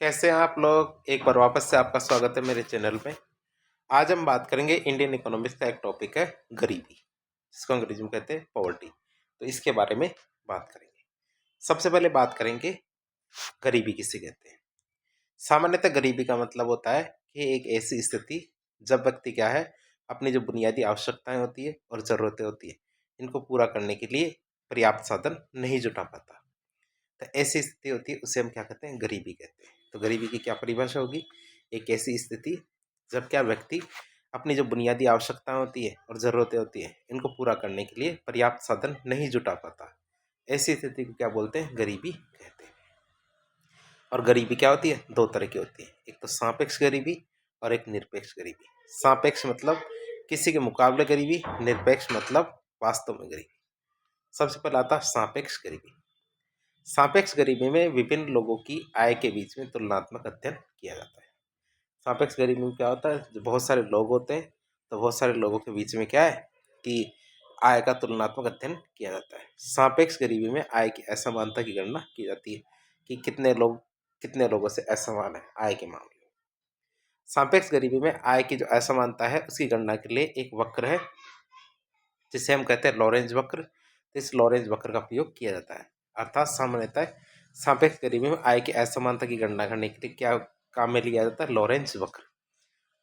कैसे हैं आप लोग। एक बार वापस से आपका स्वागत है मेरे चैनल में। आज हम बात करेंगे इंडियन इकोनॉमिक्स का एक टॉपिक है गरीबी, जिसको अंग्रेजी में कहते हैं पॉवर्टी। तो इसके बारे में बात करेंगे। सबसे पहले बात करेंगे गरीबी किसे कहते हैं। सामान्यतः गरीबी का मतलब होता है कि एक ऐसी स्थिति जब व्यक्ति क्या है, अपनी जो बुनियादी आवश्यकताएं होती है और ज़रूरतें होती है, इनको पूरा करने के लिए पर्याप्त साधन नहीं जुटा पाता। तो ऐसी स्थिति होती है, उसे हम क्या कहते हैं, गरीबी कहते हैं। तो गरीबी की क्या परिभाषा होगी? एक ऐसी स्थिति जब क्या व्यक्ति अपनी जो बुनियादी आवश्यकताएं होती है और ज़रूरतें होती है, इनको पूरा करने के लिए पर्याप्त साधन नहीं जुटा पाता। ऐसी स्थिति को क्या बोलते हैं? गरीबी कहते हैं। और गरीबी क्या होती है? दो तरह की होती है, एक तो सापेक्ष गरीबी और एक निरपेक्ष गरीबी। सापेक्ष मतलब किसी के मुकाबले गरीबी, निरपेक्ष मतलब वास्तव में गरीबी। सबसे पहले आता है सापेक्ष गरीबी। सापेक्ष गरीबी में विभिन्न लोगों की आय के बीच में तुलनात्मक अध्ययन किया जाता है। सापेक्ष गरीबी में क्या होता है, जो बहुत सारे लोग होते हैं, तो बहुत सारे लोगों के बीच में क्या है कि आय का तुलनात्मक अध्ययन किया जाता है। सापेक्ष गरीबी में आय की असमानता की गणना की जाती है कि कितने लोगों से असमान है आय के मामले में। सापेक्ष गरीबी में आय की जो असमानता है, उसकी गणना के लिए एक वक्र है, जिसे हम कहते हैं लॉरेंज वक्र। तो इस लॉरेंज वक्र का प्रयोग किया जाता है। अर्थात सामान्यतः सापेक्ष गरीबी में आय की असमानता की गणना करने के लिए क्या काम में लिया जाता है? लॉरेंज वक्र।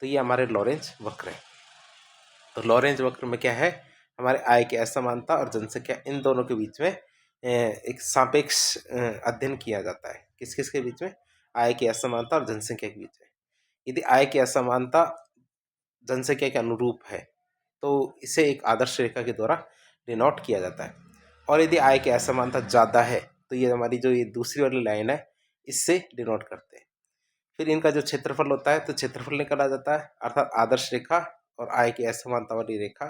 तो ये हमारे लॉरेंज वक्र है। तो लॉरेंज वक्र में क्या है, हमारे आय की असमानता और जनसंख्या, इन दोनों के बीच में एक सापेक्ष अध्ययन किया जाता है। किस किस के बीच में? आय की असमानता और जनसंख्या के बीच में। यदि आय की असमानता जनसंख्या के अनुरूप है, तो इसे एक आदर्श रेखा के द्वारा डिनोट किया जाता है। और यदि आय की असमानता ज़्यादा है, तो ये हमारी जो ये दूसरी वाली लाइन है, इससे डिनोट करते हैं। फिर इनका जो क्षेत्रफल होता है, तो क्षेत्रफल निकाला जाता है, अर्थात आदर्श रेखा और आय की असमानता वाली रेखा।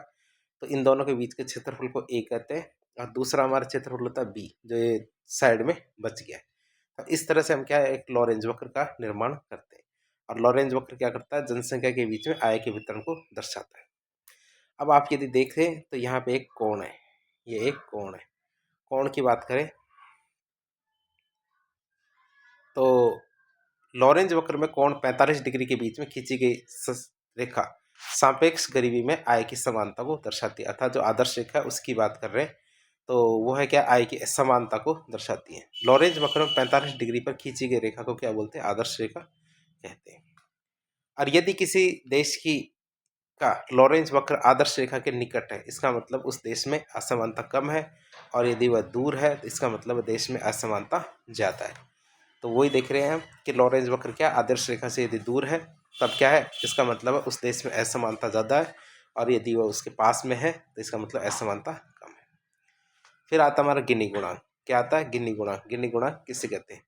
तो इन दोनों के बीच के क्षेत्रफल को ए कहते हैं, और दूसरा हमारा क्षेत्रफल होता है बी, जो ये साइड में बच गया है। तो इस तरह से हम क्या है, एक लॉरेंज वक्र का निर्माण करते हैं। और लॉरेंज वक्र क्या करता है? जनसंख्या के बीच में आय के वितरण को दर्शाता है। अब आप यदि देखें तो यहाँ पे एक कोण है, ये एक कोण है। कोण की बात करें तो लॉरेंज वक्र में कोण 45 डिग्री के बीच में खींची गई रेखा सापेक्ष गरीबी में आय की समानता को दर्शाती है। अर्थात जो आदर्श रेखा है उसकी बात कर रहे हैं, तो वो है क्या? आय की समानता को दर्शाती है। लॉरेंज वक्र में 45 डिग्री पर खींची गई रेखा को क्या बोलते हैं? आदर्श रेखा कहते हैं। और यदि किसी देश की का लॉरेंज वक्र आदर्श रेखा के निकट है, इसका मतलब उस देश में असमानता कम है। और यदि वह दूर है, तो इसका मतलब देश में असमानता ज़्यादा है। तो वही देख रहे हैं हम कि लॉरेंज वक्र क्या आदर्श रेखा से यदि दूर है, तब क्या है, इसका मतलब है उस देश में असमानता ज़्यादा है। और यदि वह उसके पास में है, तो इसका मतलब असमानता कम है। फिर आता हमारा गिनी गुणांक। क्या आता है? गिनी गुणांक। गिनी गुणांक किसे कहते हैं?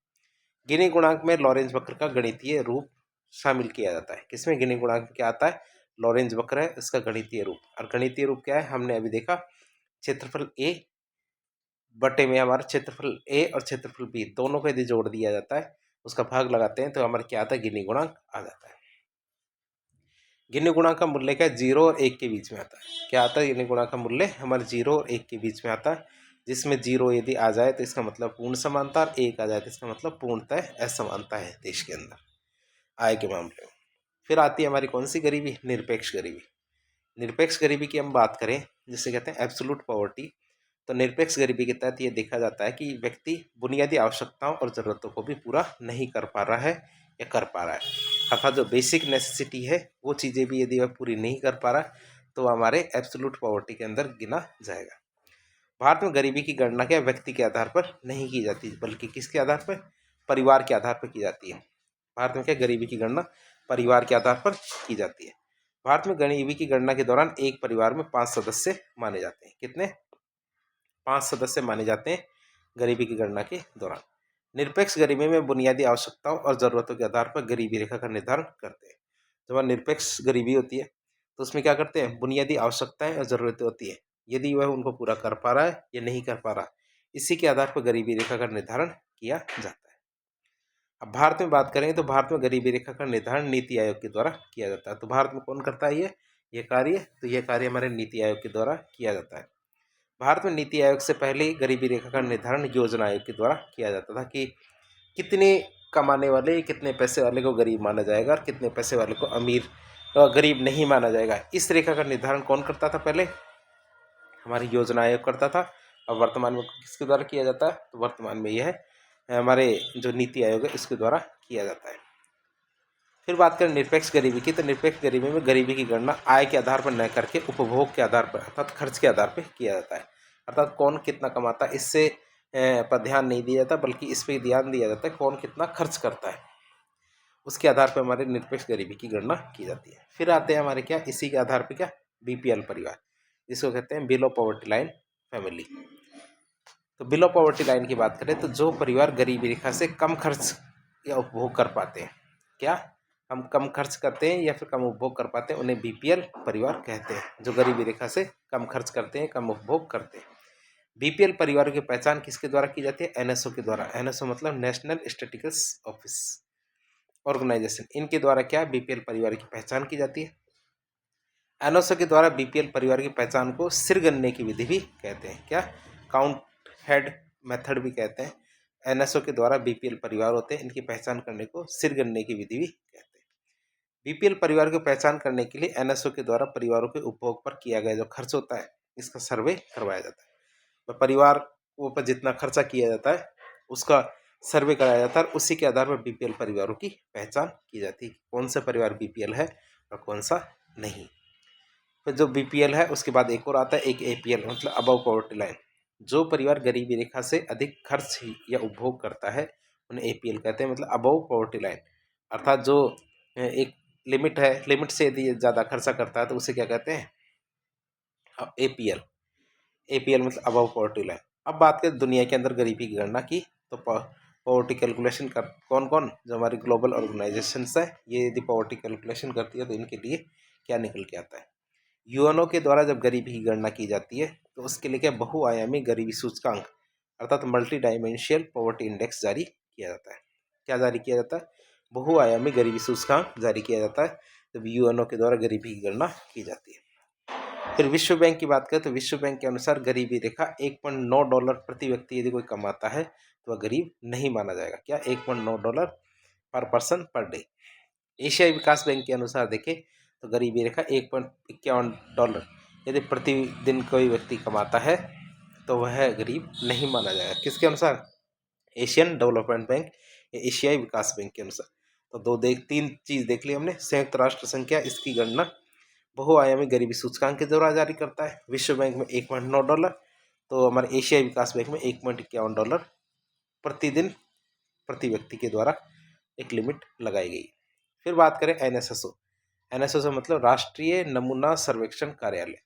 गिनी गुणांक में लॉरेंज वक्र का गणितीय रूप शामिल किया जाता है। किसमें? गिनी गुणांक में क्या आता है? लॉरेंज वक्र है, इसका गणितीय रूप। और गणितीय रूप क्या है? हमने अभी देखा, क्षेत्रफल ए बटे में हमारा क्षेत्रफल ए और क्षेत्रफल बी दोनों को यदि जोड़ दिया जाता है, उसका भाग लगाते हैं, तो हमारा क्या आता है? गिनी गुणांक आ जाता है। गिनी गुणांक का मूल्य क्या है? 0 और 1 के बीच में आता है। क्या आता है? गिनी गुणांक का मूल्य हमारे 0 और 1 के बीच में आता है, जिसमें 0 यदि आ जाए तो इसका मतलब पूर्ण समानता, और 1 आ जाए तो इसका मतलब पूर्णतः असमानता है देश के अंदर आय के मामले में। फिर आती है हमारी कौन सी गरीबी? निरपेक्ष गरीबी। निरपेक्ष गरीबी की हम बात करें, जिसे कहते हैं एब्सोल्यूट पॉवर्टी, तो निरपेक्ष गरीबी के तहत ये देखा जाता है कि व्यक्ति बुनियादी आवश्यकताओं और ज़रूरतों को भी पूरा नहीं कर पा रहा है या कर पा रहा है। अर्थात जो बेसिक नेसेसिटी है, वो चीज़ें भी यदि वह पूरी नहीं कर पा रहा, तो हमारे एब्सोल्यूट पॉवर्टी के अंदर गिना जाएगा। भारत में गरीबी की गणना क्या व्यक्ति के आधार पर नहीं की जाती, बल्कि किसके आधार पर? परिवार के आधार पर की जाती है। भारत में क्या गरीबी की गणना परिवार के आधार पर की जाती है। भारत में गरीबी की गणना के दौरान एक परिवार में 5 सदस्य माने जाते हैं। कितने? 5 सदस्य माने जाते हैं गरीबी की गणना के दौरान। निरपेक्ष गरीबी में बुनियादी आवश्यकताओं और ज़रूरतों के आधार पर गरीबी रेखा का निर्धारण करते हैं। जब वह निरपेक्ष गरीबी होती है, तो उसमें क्या करते हैं? बुनियादी आवश्यकताएं और ज़रूरतें होती है, यदि वह उनको पूरा कर पा रहा है या नहीं कर पा रहा, इसी के आधार पर गरीबी रेखा का निर्धारण किया जाता है। अब भारत में बात करें तो भारत में गरीबी रेखा का निर्धारण नीति आयोग के द्वारा किया जाता है। तो भारत में कौन करता है ये कार्य? तो ये कार्य हमारे नीति आयोग के द्वारा किया जाता है। भारत में नीति आयोग से पहले गरीबी रेखा का निर्धारण योजना आयोग के द्वारा किया जाता था कि कितने कमाने वाले, कितने पैसे वाले को गरीब माना जाएगा और कितने पैसे वाले को अमीर गरीब नहीं माना जाएगा। इस रेखा का निर्धारण कौन करता था? पहले हमारी योजना आयोग करता था। अब वर्तमान में किसके द्वारा किया जाता है? तो वर्तमान में यह हमारे जो नीति आयोग है इसके द्वारा किया जाता है। फिर बात करें निरपेक्ष गरीबी की, तो निरपेक्ष गरीबी में गरीबी की गणना आय के आधार पर न करके उपभोग के आधार पर अर्थात खर्च के आधार पर किया जाता है। अर्थात कौन कितना कमाता है इससे पर ध्यान नहीं दिया जाता, बल्कि इस पर ध्यान दिया जाता है कौन कितना खर्च करता है, उसके आधार पर हमारे निरपेक्ष गरीबी की गणना की जाती है। फिर आते हैं हमारे क्या, इसी के आधार पर क्या, बीपीएल परिवार, जिसको कहते हैं बिलो पॉवर्टी लाइन फैमिली। तो बिलो पॉवर्टी लाइन की बात करें तो जो परिवार गरीबी रेखा से कम खर्च या उपभोग कर पाते हैं, क्या हम कम खर्च करते हैं या फिर कम उपभोग कर पाते हैं, उन्हें बीपीएल परिवार कहते हैं। जो गरीबी रेखा से कम खर्च करते हैं, कम उपभोग करते हैं। बीपीएल परिवारों की पहचान किसके द्वारा की जाती है? एनएसओ के द्वारा। एनएसओ मतलब नेशनल स्टैटिस्टिक्स ऑफिस ऑर्गेनाइजेशन, इनके द्वारा क्या बीपीएल परिवार की पहचान की जाती है। एनएसओ के द्वारा बीपीएल परिवार की पहचान को सिर गिनने की विधि भी कहते हैं, क्या काउंट हेड मेथड भी कहते हैं। एनएसओ के द्वारा बीपीएल परिवार होते हैं, इनकी पहचान करने को सिर गिनने की विधि भी कहते हैं। बीपीएल परिवार की पहचान करने के लिए एनएसओ के द्वारा परिवारों के उपभोग पर किया गया जो खर्च होता है इसका सर्वे करवाया जाता है। तो परिवार पर जितना खर्चा किया जाता है उसका सर्वे कराया जाता है, उसी के आधार पर बीपीएल परिवारों की पहचान की जाती है, कौन सा परिवार बीपीएल है और कौन सा नहीं। फिर जो बीपीएल है उसके बाद एक और आता है, एक एपीएल मतलब अबव पॉवर्टी लाइन। जो परिवार गरीबी रेखा से अधिक खर्च या उपभोग करता है उन्हें एपीएल कहते हैं, मतलब अबव पॉवर्टी लाइन। अर्थात जो एक लिमिट है, लिमिट से यदि ज़्यादा खर्चा करता है तो उसे क्या कहते हैं? एपीएल। एपीएल मतलब अबव पॉवर्टी लाइन। अब बात करें दुनिया के अंदर गरीबी की गणना की, तो पॉवर्टी कैलकुलेशन कर कौन कौन, जो हमारी ग्लोबल ऑर्गेनाइजेशंस है, ये यदि पॉवर्टी कैलकुलेशन करती है तो इनके लिए क्या निकल के आता है? यूएनओ के द्वारा जब गरीबी की गणना की जाती है तो उसके लिए क्या बहुआयामी गरीबी सूचकांक अर्थात मल्टी डायमेंशियल पॉवर्टी इंडेक्स जारी किया जाता है। क्या जारी किया जाता है? बहुआयामी गरीबी सूचकांक जारी किया जाता है जब यूएनओ के द्वारा गरीबी की गणना की जाती है। फिर विश्व बैंक की बात करें तो विश्व बैंक के अनुसार गरीबी रेखा $1.9 प्रति व्यक्ति यदि कोई कमाता है तो वह गरीब नहीं माना जाएगा। क्या? $1.9 पर पर्सन पर डे। एशियाई विकास बैंक के अनुसार देखें तो गरीबी रेखा $1.51 यदि प्रतिदिन कोई व्यक्ति कमाता है तो वह गरीब नहीं माना जाएगा। किसके अनुसार? एशियन डेवलपमेंट बैंक या एशियाई विकास बैंक के अनुसार। तो तीन चीज़ देख ली हमने। संयुक्त राष्ट्र संख्या इसकी गणना बहुआयामी गरीबी सूचकांक के द्वारा जारी करता है। विश्व बैंक में $1.9, तो हमारे एशियाई विकास बैंक में $1.51 प्रतिदिन प्रति व्यक्ति के द्वारा एक लिमिट लगाई गई। फिर बात करें एनएसएसओ। एनएसएसओ मतलब राष्ट्रीय नमूना सर्वेक्षण कार्यालय।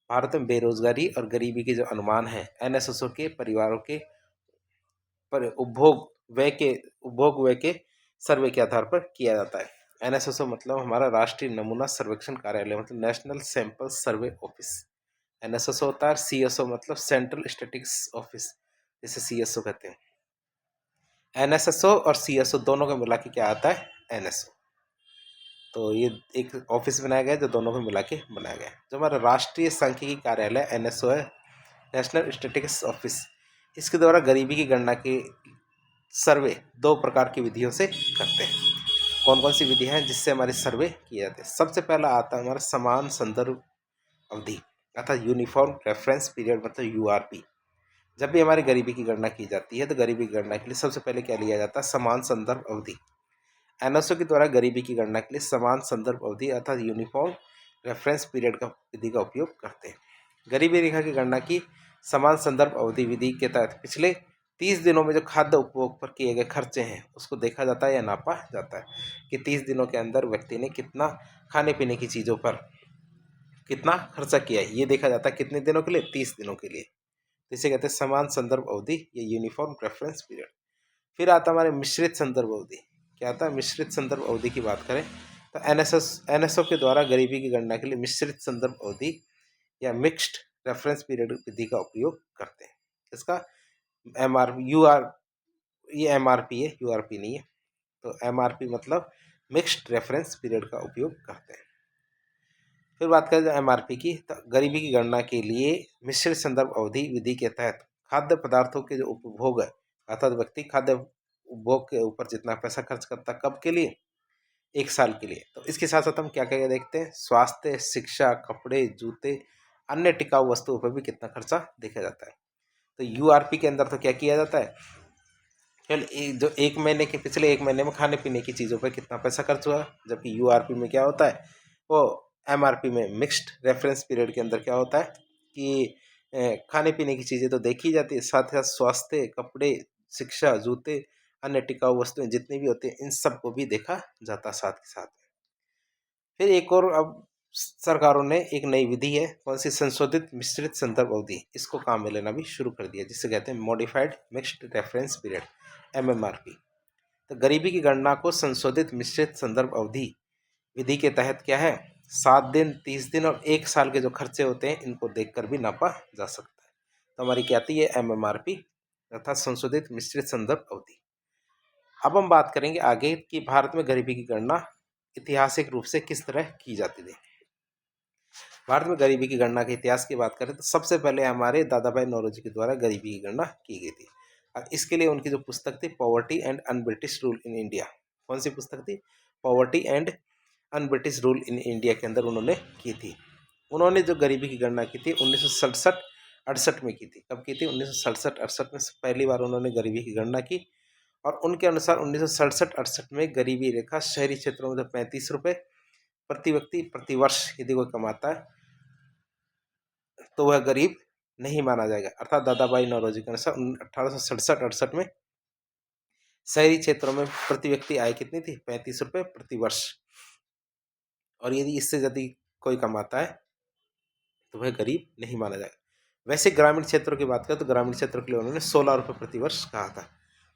भारत में बेरोजगारी और गरीबी के जो अनुमान है एनएसएसओ के परिवारों के पर उपभोग व्यय के सर्वे के आधार पर किया जाता है। एनएसएसओ मतलब हमारा राष्ट्रीय नमूना सर्वेक्षण कार्यालय मतलब national sample survey office. NSSO होता है। सीएसओ मतलब सेंट्रल स्टैटिस्टिक्स ऑफिस, जिसे सीएसओ कहते हैं। एनएसएसओ और सीएसओ दोनों को मिला के क्या आता है? एनएसओ। तो ये एक ऑफिस बनाया गया जो दोनों को मिला के बनाया गया। जो हमारा राष्ट्रीय सांख्यिकी कार्यालय एनएसओ है, नेशनल स्टैटिस्टिक्स ऑफिस, इसके द्वारा गरीबी की गणना के सर्वे दो प्रकार की विधियों से करते हैं। कौन कौन सी विधियाँ हैं जिससे हमारे सर्वे किए जाते हैं? सबसे पहला आता है हमारा समान संदर्भ अवधि अर्थात यूनिफॉर्म रेफरेंस पीरियड मतलब यूआरपी। जब भी हमारी गरीबी की गणना की जाती है तो गरीबी की गणना के लिए सबसे पहले क्या लिया जाता है? समान संदर्भ अवधि। एनएसओ के द्वारा गरीबी की गणना के लिए समान संदर्भ अवधि अर्थात यूनिफॉर्म रेफरेंस पीरियड का विधि का उपयोग करते हैं। गरीबी रेखा की गणना की समान संदर्भ अवधि विधि के तहत पिछले 30 दिनों में जो खाद्य उपभोग पर किए गए खर्चे हैं उसको देखा जाता है या नापा जाता है कि 30 दिनों के अंदर व्यक्ति ने कितना खाने पीने की चीज़ों पर कितना खर्चा किया है, ये देखा जाता है। कितने दिनों के लिए? 30 दिनों के लिए। तो इसे कहते हैं समान संदर्भ अवधि या यूनिफॉर्म रेफरेंस पीरियड। फिर आता है हमारे मिश्रित संदर्भ अवधि। क्या आता है? मिश्रित संदर्भ अवधि की बात करें तो एनएसओ के द्वारा गरीबी की गणना के लिए मिश्रित संदर्भ अवधि या मिक्स्ड रेफरेंस पीरियड विधि का उपयोग करते हैं। इसका ये एमआरपी है, यूआरपी नहीं है। तो एमआरपी मतलब मिक्स्ड रेफरेंस पीरियड का उपयोग करते हैं। फिर बात करें एमआरपी की, तो गरीबी की गणना के लिए मिश्रित संदर्भ अवधि विधि के तहत खाद्य पदार्थों के जो उपभोग है अर्थात व्यक्ति खाद्य उपभोग के ऊपर जितना पैसा खर्च करता है, कब के लिए? 1 साल के लिए। तो इसके साथ-साथ हम क्या-क्या देखते हैं, स्वास्थ्य, शिक्षा, कपड़े, जूते, अन्य टिकाऊ वस्तुओं पर भी कितना खर्चा देखा जाता है। तो यूआरपी के अंदर तो क्या किया जाता है, केवल जो 1 महीने के पिछले 1 महीने में खाने-पीने की चीज़ों पे कितना पैसा खर्च हुआ, जबकि यूआरपी में क्या होता है, वो एमआरपी में मिक्स्ड रेफरेंस पीरियड के अंदर क्या होता है कि खाने-पीने की चीज़ें तो देखी जाती है, साथ ही साथ स्वास्थ्य, कपड़े, शिक्षा, जूते, अन्य टिकाऊ वस्तुएँ जितनी भी होती हैं, इन सबको भी देखा जाता है साथ के साथ। फिर एक और अब सरकारों ने एक नई विधि है, कौन सी, संशोधित मिश्रित संदर्भ अवधि, इसको काम में लेना भी शुरू कर दिया, जिसे कहते हैं मॉडिफाइड मिक्स्ड रेफरेंस पीरियड, एमएमआरपी। तो गरीबी की गणना को संशोधित मिश्रित संदर्भ अवधि विधि के तहत क्या है, 7 दिन, 30 दिन और 1 साल के जो खर्चे होते हैं, इनको देखकर भी नापा जा सकता है। तो हमारी क्या आती है, एमएमआरपी अर्थात संशोधित मिश्रित संदर्भ अवधि। अब हम बात करेंगे आगे कि भारत में गरीबी की गणना ऐतिहासिक रूप से किस तरह की जाती थी। भारत में गरीबी की गणना के इतिहास की बात करें तो सबसे पहले हमारे दादा भाई नौरोजी के द्वारा गरीबी की गणना की गई थी। और इसके लिए उनकी जो पुस्तक थी, poverty and un British rule in India, कौन सी पुस्तक थी, poverty and un British rule in India के अंदर उन्होंने की थी। उन्होंने जो गरीबी की गणना की थी 1967-68 में की थी। कब की थी, 1967-68 में पहली बार उन्होंने गरीबी की गणना की। और उनके अनुसार 1967-68 में गरीबी रेखा शहरी क्षेत्रों में 35 रुपये प्रति व्यक्ति प्रति वर्ष यदि कोई कमाता है तो वह गरीब नहीं माना जाएगा। अर्थात दादा भाई नौरोजी के अनुसार 1867-68 में शहरी क्षेत्रों में प्रति व्यक्ति आय कितनी थी, 35 रुपये प्रति वर्ष। और यदि इससे यदि कोई कमाता है तो वह गरीब नहीं माना जाएगा। वैसे ग्रामीण क्षेत्रों की बात करें तो ग्रामीण क्षेत्रों के लिए उन्होंने 16 रुपये प्रति वर्ष कहा था।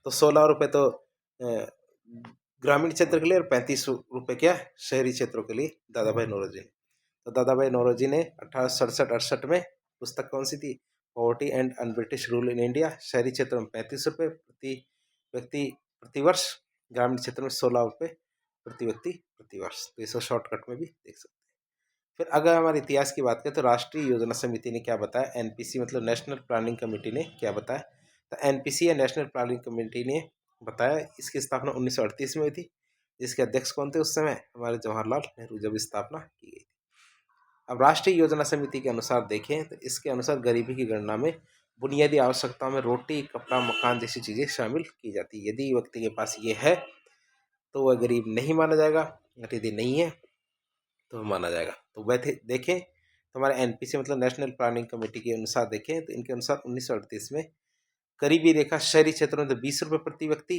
तो 16 रुपये तो ग्रामीण क्षेत्र के लिए और 35 रुपये क्या शहरी क्षेत्रों के लिए, दादा भाई नौरोजी ने। तो दादा भाई नौरोजी ने 1867-68 में पुस्तक कौन सी थी, poverty and un British rule in India, शहरी क्षेत्र में 35 रुपये प्रति व्यक्ति प्रति वर्ष, ग्रामीण क्षेत्र में 16 रुपये प्रति व्यक्ति प्रति वर्ष। तो इसको शॉर्टकट में भी देख सकते हैं। फिर अगर हमारे इतिहास की बात करें तो राष्ट्रीय योजना समिति ने क्या बताया, एनपीसी मतलब नेशनल प्लानिंग कमेटी ने क्या बताया, तो एनपीसी या नेशनल प्लानिंग कमेटी ने बताया इसकी स्थापना 1938 में हुई थी। जिसके अध्यक्ष कौन थे उस समय, हमारे जवाहरलाल नेहरू, जब स्थापना की गई थी। अब राष्ट्रीय योजना समिति के अनुसार देखें तो इसके अनुसार गरीबी की गणना में बुनियादी आवश्यकताओं में रोटी, कपड़ा, मकान जैसी चीज़ें शामिल की जाती है। यदि व्यक्ति के पास ये है तो वह गरीब नहीं माना जाएगा, और यदि नहीं है तो माना जाएगा। तो वह देखें तो हमारे एनपीसी मतलब नेशनल प्लानिंग कमेटी के अनुसार देखें तो इनके अनुसार 1938 में गरीबी रेखा शहरी क्षेत्रों में तो 20 रुपये प्रति व्यक्ति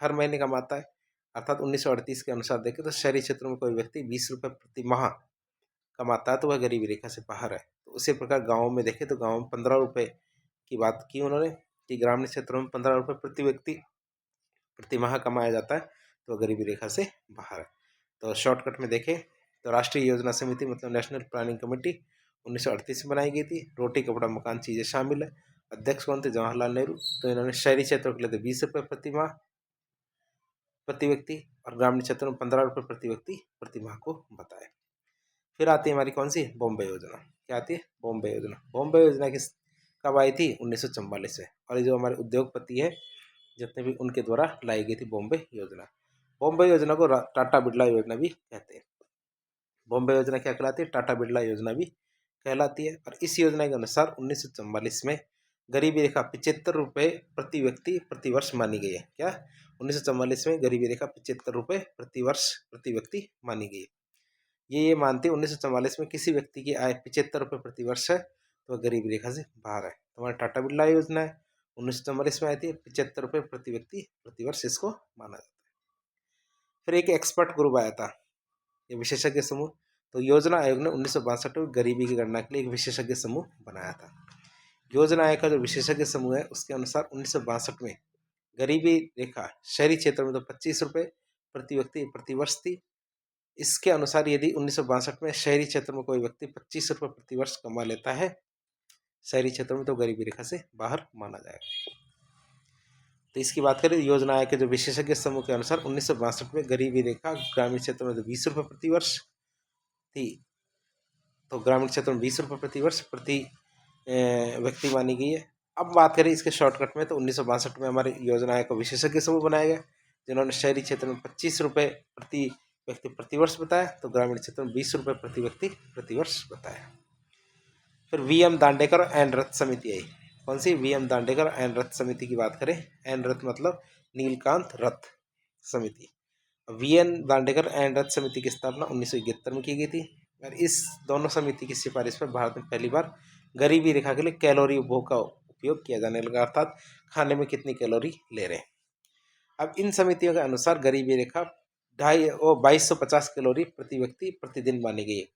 हर महीने कमाता है। अर्थात 1938 के अनुसार देखें तो शहरी क्षेत्रों में कोई व्यक्ति 20 रुपये प्रति माह कमाता है तो वह गरीबी रेखा से बाहर है। तो उसी प्रकार गाँव में देखें तो गाँव में 15 रुपये की बात की उन्होंने कि ग्रामीण क्षेत्रों में 15 रुपये प्रति व्यक्ति प्रति माह कमाया जाता है तो वह गरीबी रेखा से बाहर है। तो शॉर्टकट में देखें तो राष्ट्रीय योजना समिति मतलब नेशनल प्लानिंग कमेटी 1938 में बनाई गई थी। रोटी, कपड़ा, मकान चीज़ें शामिल है। अध्यक्ष कौन थे, जवाहरलाल नेहरू। तो इन्होंने शहरी क्षेत्रों के लिए तो 20 रुपये प्रति माह प्रति व्यक्ति और ग्रामीण क्षेत्रों में 15 रुपये प्रति व्यक्ति प्रति माह को बताया। फिर आती है हमारी कौन सी, बॉम्बे योजना। क्या आती है, बॉम्बे योजना। बॉम्बे योजना किस कब आई थी, 1944 में। और ये जो हमारे उद्योगपति है जितने भी, उनके द्वारा लाई गई थी बॉम्बे योजना। बॉम्बे योजना को टाटा बिरला योजना भी कहते हैं। बॉम्बे योजना क्या कहलाती है, टाटा बिरला योजना भी कहलाती है। और इस योजना के अनुसार 1944 में गरीबी रेखा 75 रुपये प्रति व्यक्ति प्रति वर्ष मानी गई है। क्या, 1944 में गरीबी रेखा 75 रुपये प्रति वर्ष प्रति व्यक्ति मानी गई है। ये मानते 1944 में किसी व्यक्ति की आय 75 रुपये प्रति वर्ष है तो वह गरीबी रेखा से बाहर है। तो हमारा टाटा बिरला योजना है, 1944 में आई थी, 75 रुपये प्रति व्यक्ति प्रति वर्ष इसको माना जाता है। फिर एक एक्सपर्ट ग्रुप आया था, ये विशेषज्ञ समूह। तो योजना आयोग ने 1962 में गरीबी की गणना के लिए एक विशेषज्ञ समूह बनाया था। योजना आयोग का जो विशेषज्ञ समूह है उसके अनुसार 1962 में गरीबी रेखा शहरी क्षेत्रों में तो 25 रुपये प्रति व्यक्ति प्रति वर्ष थी। इसके अनुसार यदि 1962 में शहरी क्षेत्र में कोई व्यक्ति 25 रुपये प्रति वर्ष कमा लेता है शहरी क्षेत्र में तो गरीबी रेखा से बाहर माना जाएगा। तो इसकी बात करें योजना आयोग के जो विशेषज्ञ समूह के अनुसार 1962 में गरीबी रेखा ग्रामीण क्षेत्र में तो 20 रुपये प्रति वर्ष थी। तो ग्रामीण क्षेत्र में 20 रुपये प्रति वर्ष प्रति व्यक्ति मानी गई है। अब बात करें इसके शॉर्टकट में, तो 1962 में हमारी योजना आयोग को विशेषज्ञ समूह बनाया गया, जिन्होंने शहरी क्षेत्र में 25 रुपये प्रति व्यक्ति प्रतिवर्ष बताया, तो ग्रामीण क्षेत्र में 20 रुपये प्रति व्यक्ति प्रतिवर्ष बताया। फिर वी.एम. दांडेकर और एन रथ समिति आई। कौन सी? वी.एम. दांडेकर एन रथ समिति की बात करें, एन रथ मतलब नीलकांत रथ समिति। वी.एन. दांडेकर एन रथ समिति की स्थापना 1971 में की गई थी, और इस दोनों समिति की सिफारिश पर भारत में पहली बार गरीबी रेखा के लिए कैलोरी उपभोग का उपयोग किया जाने लगा, अर्थात खाने में कितनी कैलोरी ले रहे हैं। अब इन समितियों के अनुसार गरीबी रेखा 2250 कैलोरी प्रति व्यक्ति प्रतिदिन मानी गई है।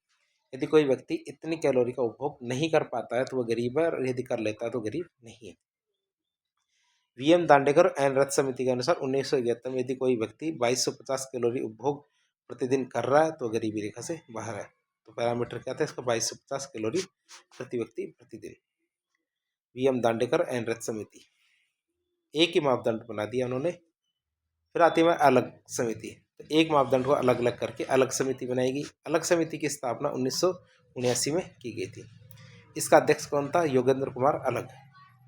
यदि कोई व्यक्ति इतनी कैलोरी का उपभोग नहीं कर पाता है तो वह गरीब है, और यदि कर लेता है तो गरीब नहीं है। वी.एम. दांडेकर और एन रथ समिति के अनुसार 1971 में यदि कोई व्यक्ति 2250 कैलोरी उपभोग प्रतिदिन कर रहा है तो गरीबी रेखा से बाहर है। तो पैरामीटर क्या था इसका? 2250 कैलोरी प्रति व्यक्ति प्रतिदिन। वी.एम. दांडेकर एन रथ समिति एक ही मापदंड बना दिया उन्होंने। फिर आती है अलग समिति, तो एक मापदंड को अलग अलग करके अलग समिति बनाएगी। अलग समिति की स्थापना 1979 में की गई थी। इसका अध्यक्ष कौन था? योगेंद्र कुमार अलग।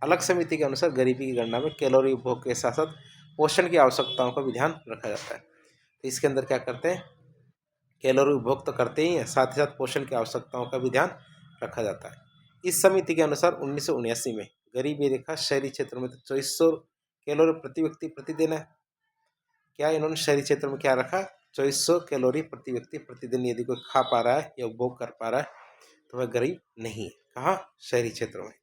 अलग समिति के अनुसार गरीबी की गणना में कैलोरी उपभोग के साथ साथ पोषण की आवश्यकताओं का भी ध्यान रखा जाता है। तो इसके अंदर क्या करते हैं? कैलोरी उपभोग तो करते ही हैं, साथ ही साथ पोषण की आवश्यकताओं का भी ध्यान रखा जाता है। इस समिति के अनुसार 1979 में गरीबी रेखा शहरी क्षेत्र में 2400 कैलोरी प्रति व्यक्ति प्रतिदिन है। क्या इन्होंने शहरी क्षेत्र में क्या रखा? 2400 कैलोरी प्रति व्यक्ति प्रतिदिन यदि कोई खा पा रहा है या उपभोग कर पा रहा है तो वह गरीब नहीं है। कहाँ? शहरी क्षेत्रों में।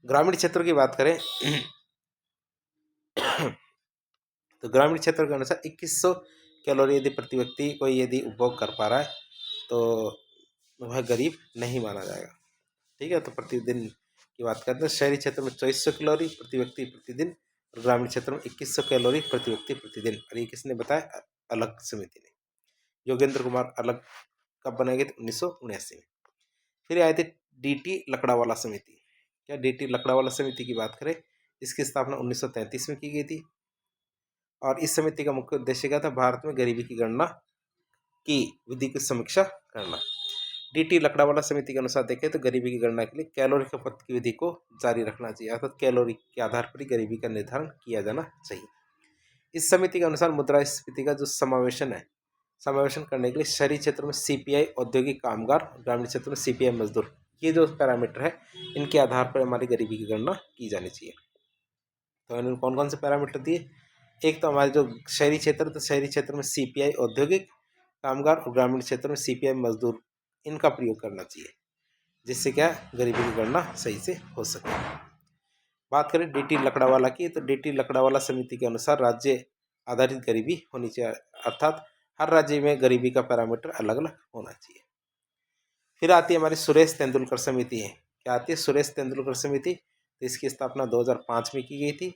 ग्रामीण क्षेत्र की बात करें तो ग्रामीण क्षेत्र के अनुसार 2100 कैलोरी यदि प्रति व्यक्ति कोई यदि उपभोग कर पा रहा है तो वह गरीब नहीं माना जाएगा। ठीक है, तो प्रतिदिन की बात करते हैं। शहरी क्षेत्र में 2400 कैलोरी प्रति व्यक्ति प्रतिदिन, और ग्रामीण क्षेत्र में 2100 कैलोरी प्रति व्यक्ति प्रतिदिन। और ये किसने बताया? अलग समिति ने। योगेंद्र कुमार अलग कब बनाई गई? 1979 में। फिर आए थे डी.टी. लकड़ावाला समिति। क्या डी.टी. लकड़ावाला समिति की बात करें, इसकी स्थापना 1933 में की गई थी, और इस समिति का मुख्य उद्देश्य क्या था? भारत में गरीबी की गणना की विधि की समीक्षा करना। डी.टी. लकड़ावाला समिति के अनुसार देखें तो गरीबी की गणना के लिए कैलोरी खपत की विधि को जारी रखना चाहिए, अर्थात कैलोरी के आधार पर ही गरीबी का निर्धारण किया जाना चाहिए। इस समिति के अनुसार मुद्रास्फीति का जो समावेशन करने के लिए शहरी क्षेत्र में सीपीआई औद्योगिक कामगार, ग्रामीण क्षेत्र में सीपीआई मजदूर, ये जो पैरामीटर है इनके आधार पर हमारी गरीबी की गणना की जानी चाहिए। तो इन्होंने कौन कौन से पैरामीटर दिए? एक तो हमारे जो शहरी क्षेत्र, तो शहरी क्षेत्र में सीपीआई औद्योगिक कामगार और ग्रामीण क्षेत्र में सीपीआई मजदूर, इनका प्रयोग करना चाहिए, जिससे क्या गरीबी की गणना सही से हो सके। बात करें डी.टी. लकड़ावाला की, तो डी.टी. लकड़ावाला समिति के अनुसार राज्य आधारित गरीबी होनी चाहिए, अर्थात हर राज्य में गरीबी का पैरामीटर अलग अलग होना चाहिए। फिर आती है हमारी सुरेश तेंदुलकर समिति है। क्या आती है? सुरेश तेंदुलकर समिति। तो इसकी स्थापना 2005 में की गई थी।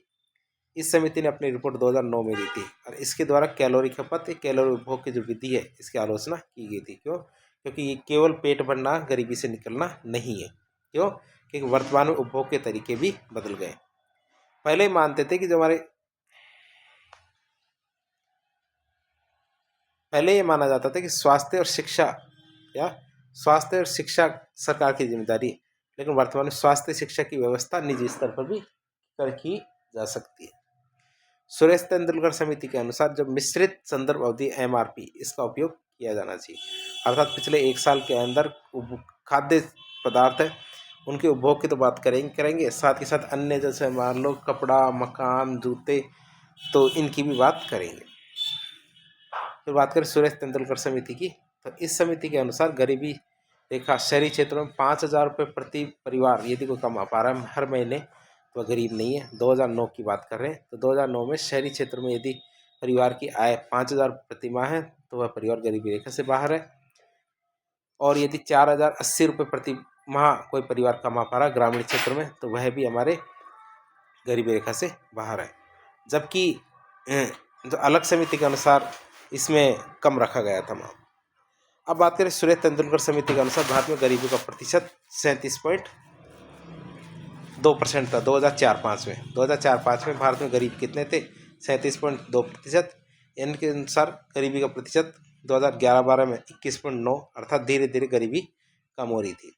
इस समिति ने अपनी रिपोर्ट 2009 में दी थी, और इसके द्वारा कैलोरी खपत, कैलोरी उपभोग की जो विधि है इसकी आलोचना की गई थी। क्यों? क्योंकि ये केवल पेट भरना गरीबी से निकलना नहीं है। क्यों? क्योंकि वर्तमान में उपभोग के तरीके भी बदल गए। पहले मानते थे कि जो हमारे पहले ये माना जाता था कि स्वास्थ्य और शिक्षा सरकार की जिम्मेदारी है, लेकिन वर्तमान में स्वास्थ्य शिक्षा की व्यवस्था निजी स्तर पर भी की जा सकती है। सुरेश तेंदुलकर समिति के अनुसार जब मिश्रित संदर्भ अवधि MRP इसका उपयोग किया जाना चाहिए, अर्थात पिछले 1 साल के अंदर खाद्य पदार्थ है उनके उपभोग की तो बात करेंगे, साथ ही साथ अन्य जैसे मान लो कपड़ा, मकान, जूते, तो इनकी भी बात करेंगे। फिर बात करें सुरेश तेंदुलकर समिति की, तो इस समिति के अनुसार गरीबी रेखा शहरी क्षेत्रों में 5000 रुपये प्रति परिवार यदि कोई कमा पा रहा है हर महीने तो वह गरीब नहीं है। 2009 की बात कर रहे हैं, तो 2009 में शहरी क्षेत्र में यदि परिवार की आय 5000 प्रति माह है तो वह परिवार गरीबी रेखा से बाहर है। और यदि 4080 रुपये प्रति माह कोई परिवार कमा पा रहा है ग्रामीण क्षेत्र में तो वह भी हमारे गरीबी रेखा से बाहर है। जबकि जो अलग समिति के अनुसार इसमें कम रखा गया था। अब बात करें सुरेश तेंदुलकर समिति के अनुसार भारत में गरीबी का प्रतिशत 37.2% था 2004-05 में। 2004-05 में भारत में गरीब कितने थे? 37.2%। इनके अनुसार गरीबी का प्रतिशत 2011-12 में 21.9, अर्थात धीरे धीरे गरीबी कम हो रही थी।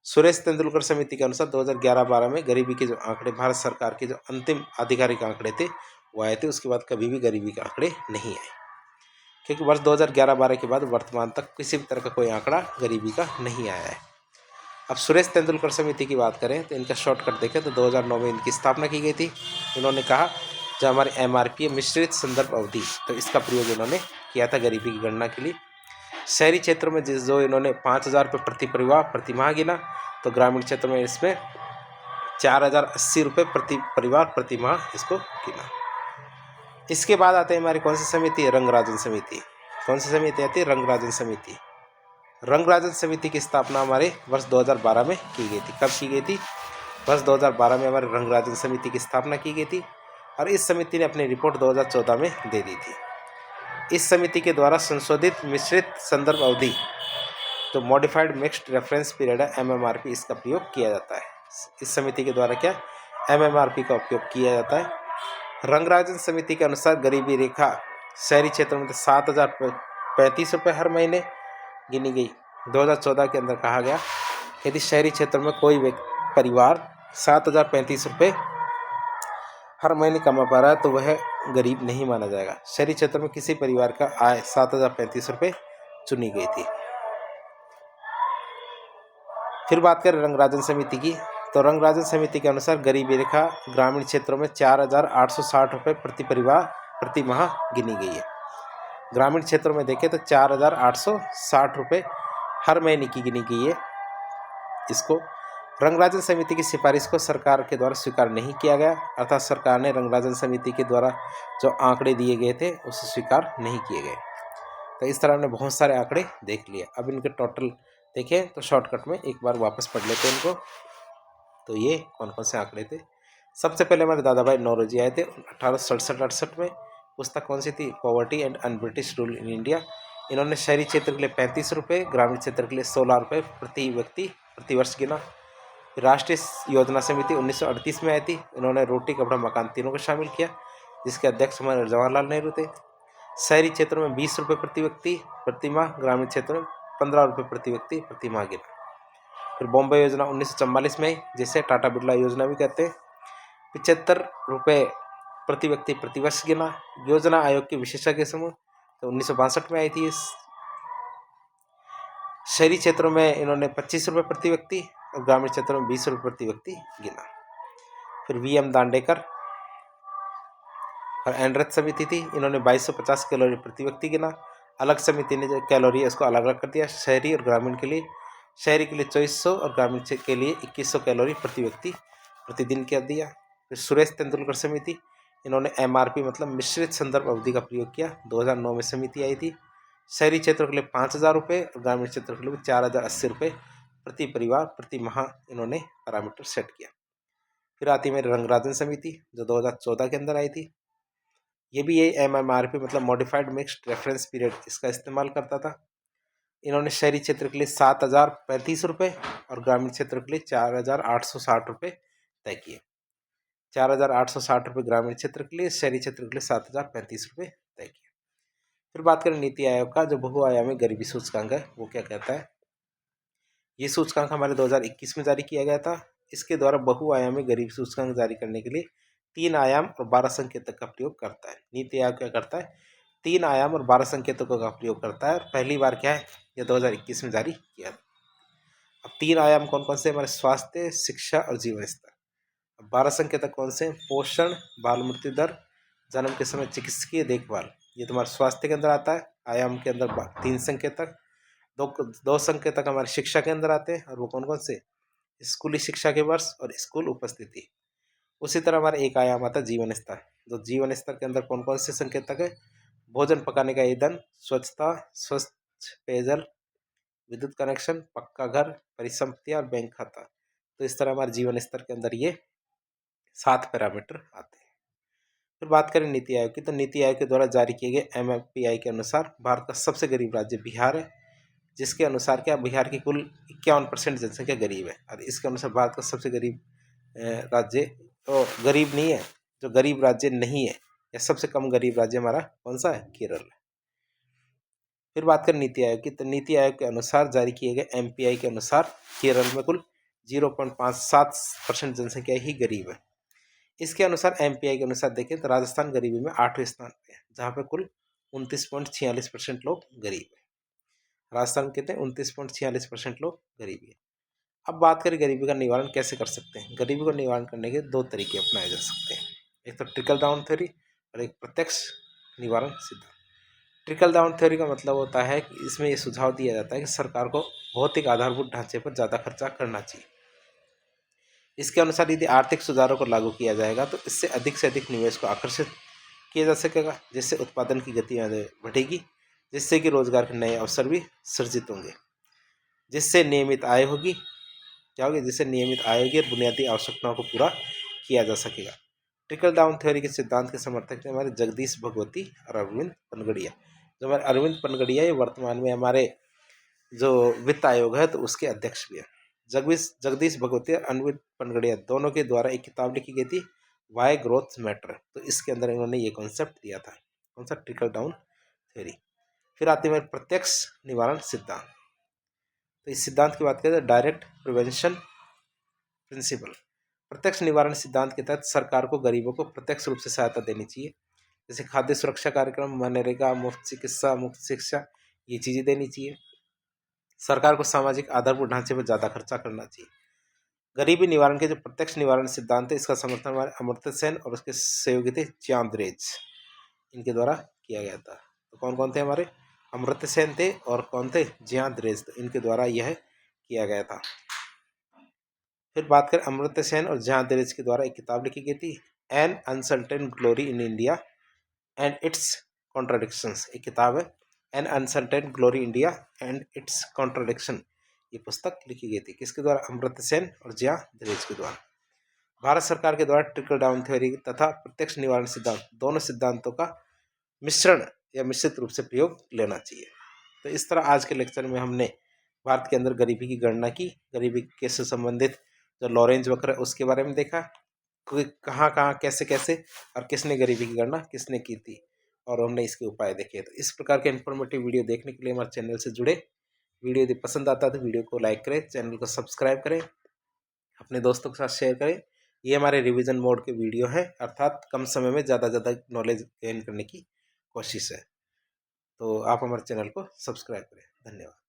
सुरेश तेंदुलकर समिति के अनुसार 2011-12 में गरीबी के जो आंकड़े भारत सरकार के जो अंतिम आधिकारिक आंकड़े थे वो आए थे, उसके बाद कभी भी गरीबी के आंकड़े नहीं आए, क्योंकि वर्ष 2011-12 के बाद वर्तमान तक किसी भी तरह का कोई आंकड़ा गरीबी का नहीं आया है। अब सुरेश तेंदुलकर समिति की बात करें तो इनका शॉर्टकट देखें तो 2009 में इनकी स्थापना की गई थी। इन्होंने कहा जो हमारी MRP मिश्रित संदर्भ अवधि, तो इसका प्रयोग इन्होंने किया था गरीबी की गणना के लिए। शहरी क्षेत्रों में जो इन्होंने 5,000 रुपये प्रति परिवार प्रति माह गिना, तो ग्रामीण क्षेत्र में इसमें 4,080 रुपये प्रति परिवार प्रति माह इसको गिना। इसके बाद आते हैं हमारी कौन सी समिति, रंगराजन समिति। कौन सी समिति आती है, रंगराजन समिति। रंगराजन समिति की स्थापना हमारे वर्ष 2012 में की गई थी। कब की गई थी, वर्ष 2012 में हमारे रंगराजन समिति की स्थापना की गई थी और इस समिति ने अपनी रिपोर्ट 2014 में दे दी थी। इस समिति के द्वारा संशोधित मिश्रित संदर्भ अवधि, तो मॉडिफाइड मिक्स्ड रेफरेंस पीरियड है, MMRP, इसका प्रयोग किया जाता है। इस समिति के द्वारा क्या MMRP का उपयोग किया जाता है। रंगराजन समिति के अनुसार गरीबी रेखा शहरी क्षेत्रों में 7,035 रुपये हर महीने गिनी गई। 2014 के अंदर कहा गया यदि शहरी क्षेत्र में कोई परिवार 7,035 रुपये हर महीने कमा पा रहा है तो वह गरीब नहीं माना जाएगा। शहरी क्षेत्र में किसी परिवार का आय 7,035 रुपये चुनी गई थी। फिर बात करें रंगराजन समिति की, तो रंगराजन समिति के अनुसार गरीबी रेखा ग्रामीण क्षेत्रों में 4,860 रुपये प्रति परिवार प्रति माह गिनी गई है। ग्रामीण क्षेत्रों में देखें तो 4,860 रुपये हर महीने की गिनी गई है। इसको रंगराजन समिति की सिफारिश को सरकार के द्वारा स्वीकार नहीं किया गया, अर्थात सरकार ने रंगराजन समिति के द्वारा जो आंकड़े दिए गए थे उसे स्वीकार नहीं किए गए। तो इस तरह हमने बहुत सारे आंकड़े देख लिए। अब इनके टोटल देखें तो शॉर्टकट में एक बार वापस पढ़ लेते हैं इनको। तो ये कौन कौन से आंकड़े थे। सबसे पहले हमारे दादा भाई नौरोजी आए थे 1867-68 में। पुस्तक कौन सी थी, poverty and un British rule in India. इन्होंने शहरी क्षेत्र के लिए 35 रुपये, ग्रामीण क्षेत्र के लिए 16 रुपये प्रति व्यक्ति प्रति वर्ष गिना। राष्ट्रीय योजना समिति 1938 में आई थी। इन्होंने रोटी कपड़ा मकान तीनों को शामिल किया, जिसके अध्यक्ष हमारे जवाहरलाल नेहरू थे। शहरी क्षेत्रों में 20 रुपये प्रति व्यक्ति प्रति माह, ग्रामीण क्षेत्रों में 15 रुपये प्रति व्यक्ति प्रति माह गिना। फिर बॉम्बे योजना 1944 में आई, जिसे टाटा बिरला योजना भी कहते हैं। 75 रुपये प्रति व्यक्ति प्रति वर्ष गिना। योजना आयोग के विशेषज्ञ समूह तो 1962 में आई थी। शहरी क्षेत्रों में इन्होंने 25 रुपये प्रति व्यक्ति और ग्रामीण क्षेत्रों में 20 रुपये प्रति व्यक्ति गिना। फिर VM दांडेकर और एंड्रथ समिति थी, इन्होंने 2250 कैलोरी प्रति व्यक्ति गिना। अलग समिति ने जो कैलोरी है उसको अलग अलग कर दिया, शहरी और ग्रामीण के लिए। शहरी के लिए 2400 और ग्रामीण के लिए 2100 कैलोरी प्रति व्यक्ति प्रतिदिन कर दिया। फिर सुरेश तेंदुलकर समिति, इन्होंने MRP मतलब मिश्रित संदर्भ अवधि का प्रयोग किया। 2009 में समिति आई थी। शहरी क्षेत्रों के लिए 5,000 रुपये और ग्रामीण क्षेत्रों के लिए 4,080 रुपये प्रति परिवार प्रति माह इन्होंने पैरामीटर सेट किया। फिर आती मेरी रंगराजन समिति जो 2014 के अंदर आई थी। ये भी यही MMRP मतलब मॉडिफाइड मिक्स्ड रेफरेंस पीरियड इसका इस्तेमाल करता था। इन्होंने शहरी क्षेत्र के लिए 7,035 रुपये और ग्रामीण क्षेत्र के लिए 4,860 रुपये तय किए। 4,860 रुपये ग्रामीण क्षेत्र के लिए, शहरी क्षेत्र के लिए 7,035 रुपये तय किए। फिर बात करें नीति आयोग का जो बहुआयामी गरीबी सूचकांक है वो क्या कहता है। ये सूचकांक हमारे 2021 में जारी किया गया था। इसके द्वारा बहुआयामी गरीबी सूचकांक जारी करने के लिए 3 आयाम और 12 संकेतक का प्रयोग करता है। नीति आयोग क्या करता है, 3 आयाम और 12 संकेतकों का प्रयोग करता है। और पहली बार क्या है, यह 2021 में जारी किया। अब 3 आयाम कौन कौन से, हमारे स्वास्थ्य, शिक्षा और जीवन स्तर। अब 12 संकेतक कौन से, पोषण, बाल मृत्यु दर, जन्म के समय चिकित्सकीय देखभाल। ये तुम्हारे स्वास्थ्य के अंदर आता है। आयाम के अंदर 3 संकेतक, दो संकेतक हमारे शिक्षा के अंदर आते हैं। और वो कौन कौन से, स्कूली शिक्षा के वर्ष और स्कूल उपस्थिति। उसी तरह हमारा एक आयाम आता है जीवन स्तर। तो जीवन स्तर के अंदर कौन कौन से संकेतक है, भोजन पकाने का ईंधन, स्वच्छता, स्वच्छ पेयजल, विद्युत कनेक्शन, पक्का घर, परिसंपत्तियां और बैंक खाता। तो इस तरह हमारे जीवन स्तर के अंदर ये 7 पैरामीटर आते हैं। फिर बात करें नीति आयोग की, तो नीति आयोग के द्वारा जारी किए गए MFPI के अनुसार भारत का सबसे गरीब राज्य बिहार है, जिसके अनुसार क्या बिहार की कुल 51% जनसंख्या गरीब है। और इसके अनुसार भारत का सबसे गरीब राज्य, तो गरीब नहीं है, जो गरीब राज्य नहीं है या सबसे कम गरीब राज्य हमारा कौन सा है, केरल है। फिर बात करें नीति आयोग की, तो नीति आयोग के अनुसार जारी किए गए MPI के अनुसार केरल में कुल 0.57% जनसंख्या ही गरीब है। इसके अनुसार एमपीआई के अनुसार देखें तो राजस्थान गरीबी में 8वें स्थान पे है, जहाँ पे कुल 29.46% लोग गरीब है। राजस्थान में कितने 29.46% लोग गरीबी है। अब बात करें गरीबी का निवारण कैसे कर सकते हैं। गरीबी को निवारण करने के दो तरीके अपनाए जा सकते हैं, एक तो ट्रिकल डाउन थ्योरी और एक प्रत्यक्ष निवारण सिद्धांत। ट्रिकल डाउन थ्योरी का मतलब होता है कि इसमें ये सुझाव दिया जाता है कि सरकार को भौतिक आधारभूत ढांचे पर ज़्यादा खर्चा करना चाहिए। इसके अनुसार यदि आर्थिक सुधारों को लागू किया जाएगा तो इससे अधिक से अधिक निवेश को आकर्षित किया जा सकेगा, जिससे उत्पादन की गति बढ़ेगी, जिससे कि रोजगार के नए अवसर भी सृजित होंगे, जिससे नियमित आय होगी। क्या होगी? जिससे नियमित आय होगी और बुनियादी आवश्यकताओं को पूरा किया जा सकेगा। ट्रिकल डाउन थ्योरी के सिद्धांत के समर्थक थे हमारे जगदीश भगवती और अरविंद पनगड़िया। जो हमारे अरविंद पनगड़िया ये वर्तमान में हमारे जो वित्त आयोग है तो उसके अध्यक्ष भी है। जगदीश भगवती और अरविंद पनगड़िया दोनों के द्वारा एक किताब लिखी गई थी, वाई ग्रोथ मैटर। तो इसके अंदर इन्होंने ये कॉन्सेप्ट दिया था, कौन सा? Trickle down theory. फिर आती है प्रत्यक्ष निवारण सिद्धांत। तो इस सिद्धांत की बात करें तो डायरेक्ट प्रिवेंशन प्रिंसिपल। प्रत्यक्ष निवारण सिद्धांत के तहत सरकार को गरीबों को प्रत्यक्ष रूप से सहायता देनी चाहिए, जैसे खाद्य सुरक्षा कार्यक्रम, मनरेगा, मुफ्त चिकित्सा, मुफ्त शिक्षा, ये चीज़ें देनी चाहिए। सरकार को सामाजिक आधारभूत ढांचे पर ज़्यादा खर्चा करना चाहिए। गरीबी निवारण के जो प्रत्यक्ष निवारण सिद्धांत है इसका समर्थन हमारे अमर्त्य सेन और उसके सहयोगी थे च्याम्द्रेज, इनके द्वारा किया गया था। तो कौन कौन थे हमारे? अमर्त्य सेन थे और कौन थे? च्याम्द्रेज। तो इनके द्वारा यह किया गया था। फिर बात करें अमर्त्य सेन और च्याम्द्रेज के द्वारा एक किताब लिखी गई थी, N uncertain glory in India and it's contradictions. एक किताब है N uncertain glory India and it's contradiction. ये पुस्तक लिखी गई थी किसके द्वारा? अमर्त्य सेन और च्याम्द्रेज के द्वारा। भारत सरकार के द्वारा ट्रिकल डाउन थ्योरी तथा प्रत्यक्ष निवारण सिद्धांत दोनों सिद्धांतों का मिश्रण या मिश्रित रूप से प्रयोग लेना चाहिए। तो इस तरह आज के लेक्चर में हमने भारत के अंदर गरीबी की गणना की, गरीबी के से संबंधित जो लॉरेंज वक्र है उसके बारे में देखा, कहाँ कहाँ कैसे कैसे और किसने गरीबी की गणना किसने की थी, और हमने इसके उपाय देखे। तो इस प्रकार के इन्फॉर्मेटिव वीडियो देखने के लिए हमारे चैनल से जुड़े। वीडियो यदि पसंद आता है तो वीडियो को लाइक करें, चैनल को सब्सक्राइब करें, अपने दोस्तों के साथ शेयर करें। ये हमारे रिवीजन मोड के वीडियो हैं, अर्थात कम समय में ज़्यादा नॉलेज गेन करने की कोशिश है। तो आप हमारे चैनल को सब्सक्राइब करें। धन्यवाद।